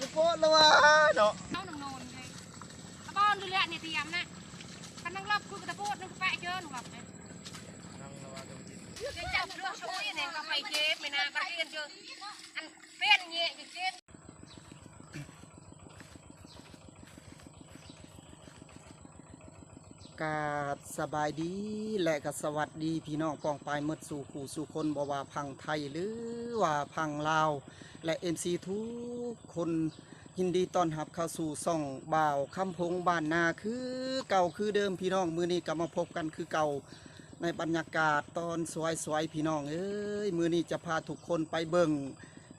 จะโพสแล้ววะเนาะเอาหนึ่งโนนเลยบ้านดูแลเนี่ยเตรียมนะคันนั่งรับคุยกับตะโพดนั่งแปะเจอหนูแบบเนี่ยยังจับเรื่องช่วยเนี่ยก็ไปเจ็บไม่นานก็เรียนเจออันเป็นเงี้ยอย่างเจ็บกาสบายดีและก็สวัสดีพี่น้องปองปายหมดสู่ขู่สู่คนบ่ว่าพังไทยหรือว่าพังลาวและ MC ทุกคนยินดีต้อนรับเข้าสู่ซ่องบ่าวคำพงบ้านนาคือเก่าคือเดิมพี่น้องมื้อนี้กลับมาพบกันคือเก่าในบรรยากาศตอนสวยๆพี่น้องเอ้ยมื้อนี้จะพาทุกคนไปเบิ่ง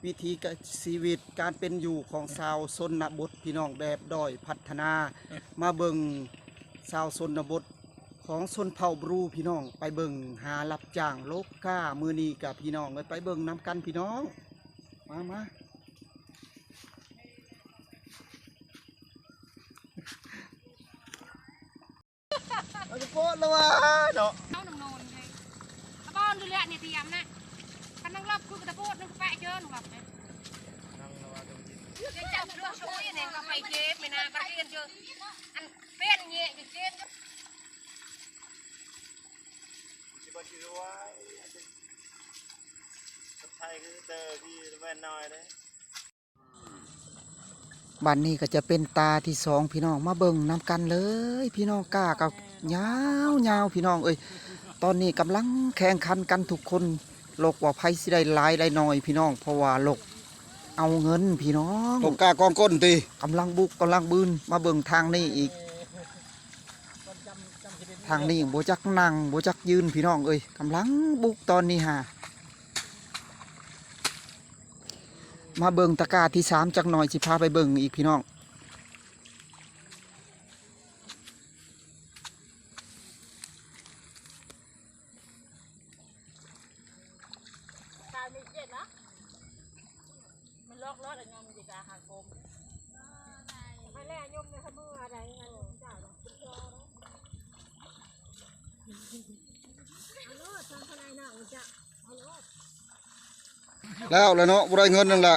วิถีชีวิตการเป็นอยู่ของชาวชนบทพี่น้องแบบด้อยพัฒนามาเบิ่งชาวชนบทของชนเผ่าบรูพี่น้องไปเบิ่งหารับจ้างโลกก้ามือนี้กับพี่น้องไปเบิ่งน้ำกันพี่น้องมาจะโพสแล้ววะเนาะเอาหนึ่งโนนเลยบ้านดูแลเนี่ยเตรียมนะคันนั่งรับคุยกับตะโพดนั่งแปะเจอหนูแบบเนี่ยยังจับเรื่องช่วยเนี่ยก็ไปเจ็บไม่นานก็เรียนเจออันเป็นเงี้ยอย่างเจ็บไทยคือเจอพี่แม่น้อยเลยบ้านนี้ก็จะเป็นตาที่สองพี่น้องมาเบิ่งน้ำกันเลยพี่น้องกล้ากับยาวพี่น้องเอ้ยตอนนี้กำลังแข่งขันกันทุกคนโลกว่าไพ่สิได้หลายได้น้อยพี่น้องเพราะว่าโลกเอาเงินพี่น้องโลกกากองก้นตีกำลังบุกกำลังบืนมาเบิ่งทางนี้อีกทางนี้โบจักนั่งโบจักยืนพี่น้องเอ้ยกำลังบุกตอนนี้ฮะมาเบิ่งตะกร้าที่สามจักหน่อยสิพาไปเบิ่งอีกพี่น้องมันล็อกรถอะไรเงี้ยมันจะกาหากลมไม่แล่ยมในขมืออะไรเงี้ยเจ้าเนาะเอาโลดทำอะไรเนาะจะเอาโลดแล้วเนาะบ่ได้เงินนั่นแหละ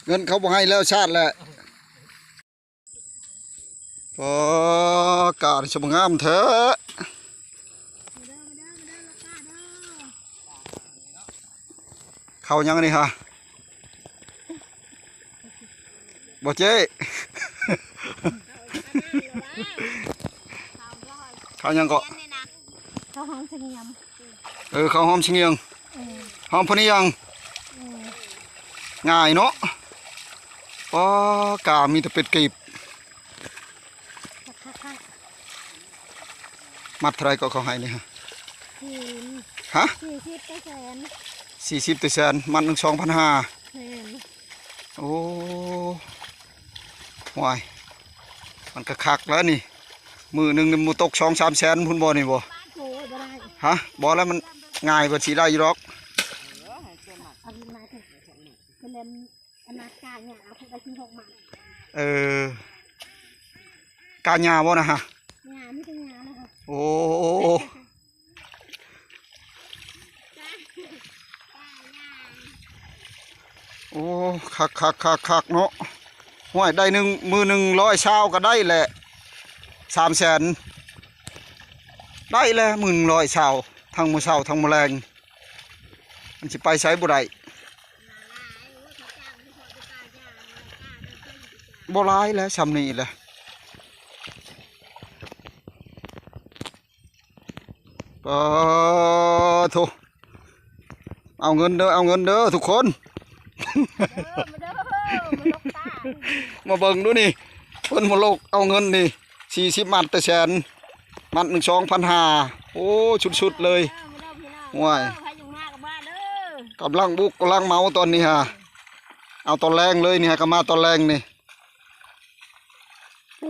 เงินเขาบ่ให้แล้วชาติแหละพอกาดสมงามเถอะเขายังนี่ฮะบ่เจ๊เขายังก็เขาห้องเสียมเขาหอมชิงยังหอมพนี้ยังง่ายเนาะปอกามีแต่เป็ดกีบมัดเท่าไรก็เขาให้นี่ฮะฮะ40%มัน2,500โอ้วายมันก็คักแล้วนี่มือหนึ่งมือตก2-3 แสนพุ่นบ่นี่บ่ฮะบ่แล้วมันง่ายกว่าสีได้อยู่หรอกกาหญ้าบ่นะฮะโอ้โอ้คักเนาะห้วยได้มือหนึ่ง100 เช้าก็ได้แหละ3 แสนได้แล้ว100 เช้าทั้งมื้อเช้าทั้งมื้อแลงมันสิไปใช้บ่ได้บ่หลายแล้วซำนี้แหละโถเอาเงินเด้อทุกคนมาเบิ่งดูนี่เพิ่นมาโลกเอาเงินนี่40 มัดแต่แสนมัด2,500โอ้ชุดๆเลยว้ายกำลังบุกกำลังเมาตอนนี้ฮะเอาตอนแรงเลยนี่ฮะก็มาตอนแรงนี่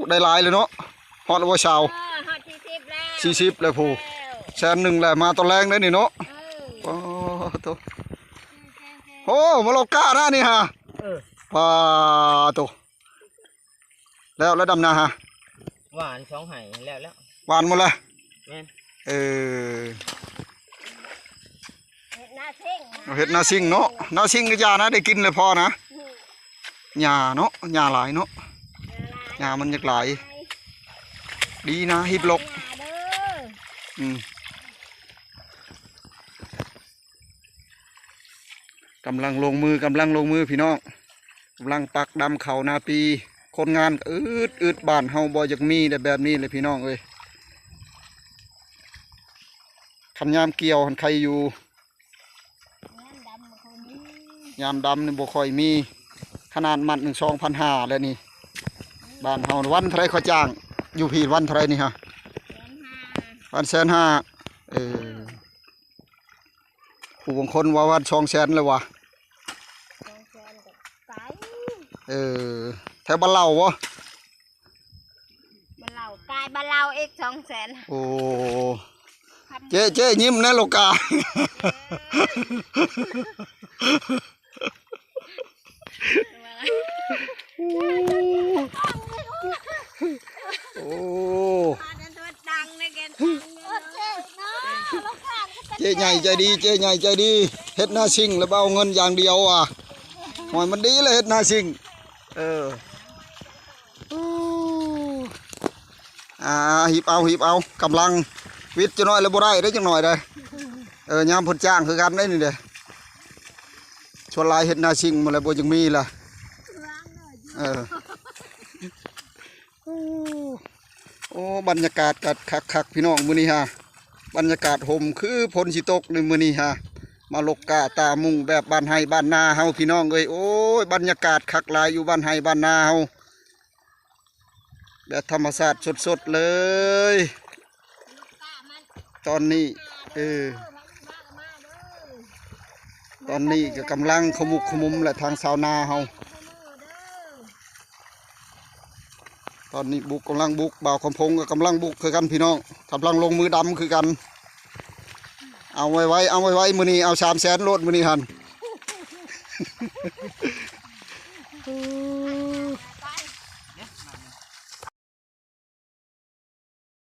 ได้หลายเลยเนาะฮอดว่าเช้า40เลยผู้แสนหนึ่งแหละมาตอนแรงเลยนี่เนาะโอ้โตโอ้มาโลกานะนี่ฮะว้าโตแล้วดำนาฮะหวาน2 ไหแล้วหวานหมดเลยแม่นหน้าเท่งนะ เฮ็ดนาซิงเนาะนาซิงก็ยานะได้กินเลยพอนะหญ้าเนาะหญ้าหลายเนาะหญ้ามันอยากหลายดีนะฮิบลกกำลังลงมือพี่น้องกำลังปักดำเขานาปีคนงานอืดบ้านเฮาบ่อยากมีแต่แบบนี้เลยพี่น้องเอ้ยคันยามเกี่ยวคันใครอยู่ยามดำนี่บ่ค่อยมีขนาดมัด1,2,500แล้วนี่บ้านเฮาวันเท่าไรเขาจ้างอยู่พี่วันเท่าไรนี่ฮะวัน150,000ผู้บางคนว่าวัน200,000เลยวะแถวบ้านเราวะบ้านเรากายบ้านเราอีก200,000โอ้เจ๊ยิ้มนะโลกาโอ้เจ๊ใหญ่ใจดีเฮ็ดหน้าซิงแล้วเอาเงินอย่างเดียวอ่ะหอยมันดีเลยเฮ็ดหน้าซิงหิบเอากำลังวิทย์จะน้อยแล้วบ่ได้ได้จังหน่อยเลยยามพ้นจ้างคือกันได้นี่เด้ชวนลายเฮ็ดหน้าซิงมาแล้วบ่จังมีล่ะโอ้บรรยากาศกัดคักพี่น้องมื้อนี้ฮะบรรยากาศห่มคือฝนสิตกในมื้อนี้ฮะมาลกกาตามุงแบบบ้านไห้บ้านนาเฮาพี่น้องเอ้ยโอ้ยบรรยากาศคักหลายอยู่บ้านไห้บ้านนาเฮาแบบธรรมชาติสดๆเลยตอนนี้ตอนนี้ก็กำลังขมุกขมุมแหละทางชาวนาเฮาตอนนี้กำลังบุกบ่าวคำพงก็กำลังบุกคือกันพี่น้องกำลังลงมือดำคือกันเอาไว้มื้อนี้เอา300,000โลดมื้อนี้หัน